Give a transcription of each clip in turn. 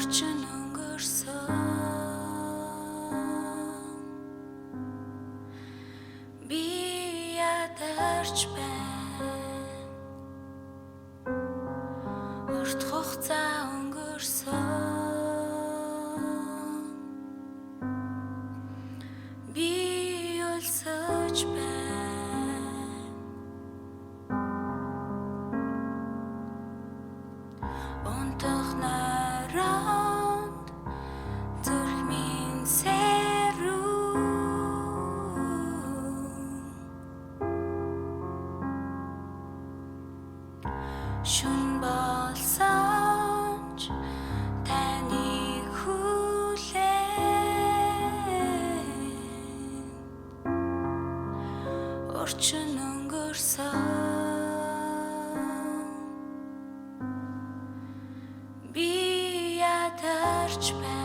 Орчин өнгөрсөн би ядарч байна. Урт хугацаа өнгөрсөн би өлсөж байна. Унтах найранд зүрх минь сэрүү шүн болсон ч таныг хүлээн орчин өнгөрсөн би ядарч байна.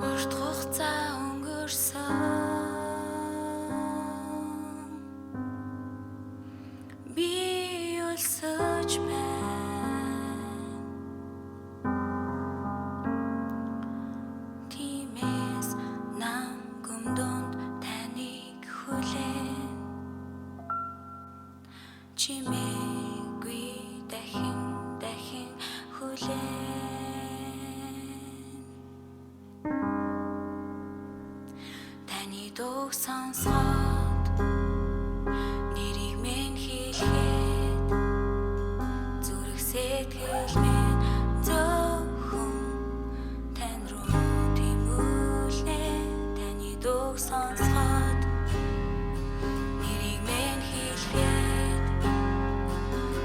Урт хугацаа өнгөрсөн би өлсөж байна. Тиймээс нам гомдонд таныг хүлээн чимээгүй дахин хүлээн таны дуу сонсоод нэрийг минь хэлэхэд зүрх сэтгэл минь зөвхөн тань руу тэмүүлнэ. Таны дуу сонсоод нэрийг минь хэлэхэд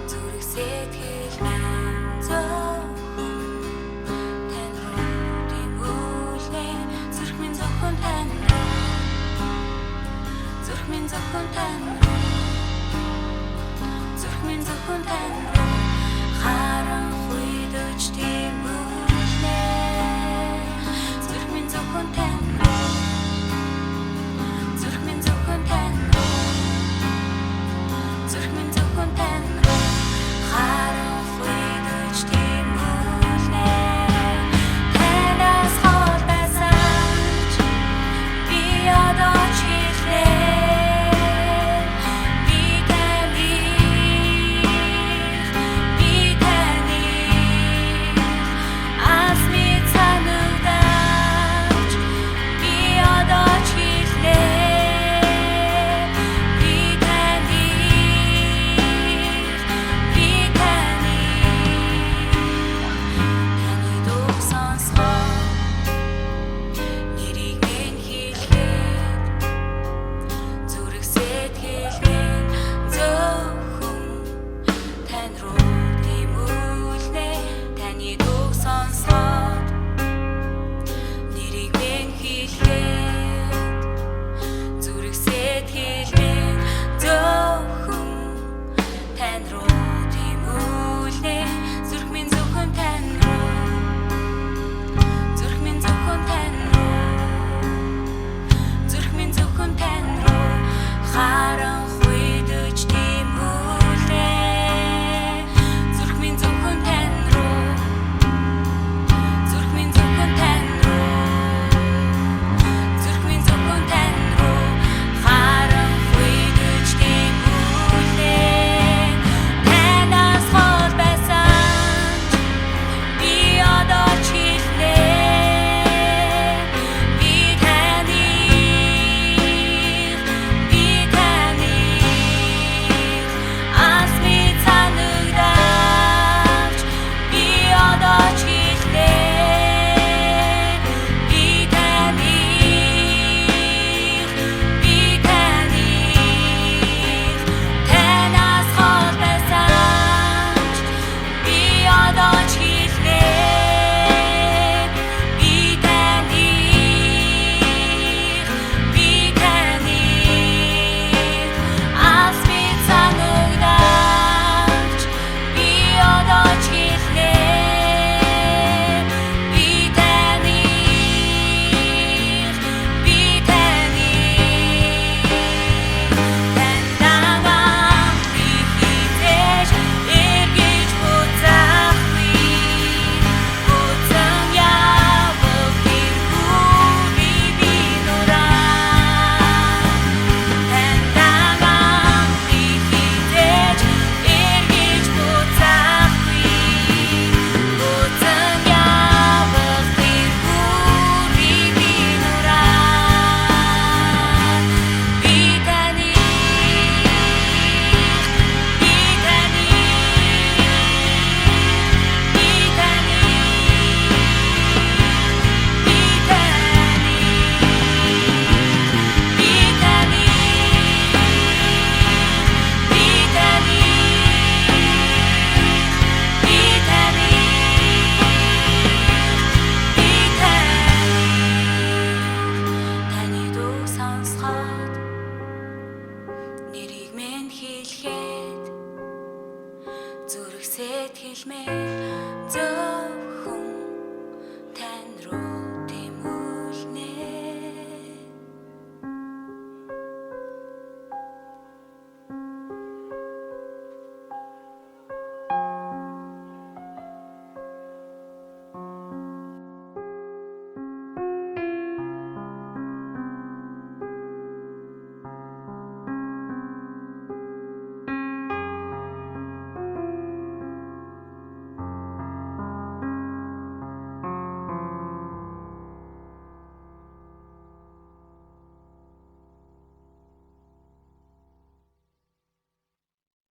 зүрх сэтгэл минь зөвхөн тань руу тэмүүлнэ. Зүрх минь зөвхөн тань руу, зүрх минь зөвхөн тань руу, зүрх минь зөвхөн тань руу харанхуй дөж тэмүүлнэ. Зүрх минь зөвхөн тань руу, зүрх минь зөвхөн тань руу, зүрх минь зөвхөн тань руу харанхуй дөж тэмүүлнэ. Танаас хол байсан ч би одоо ч хэлээ. Би таних już mnie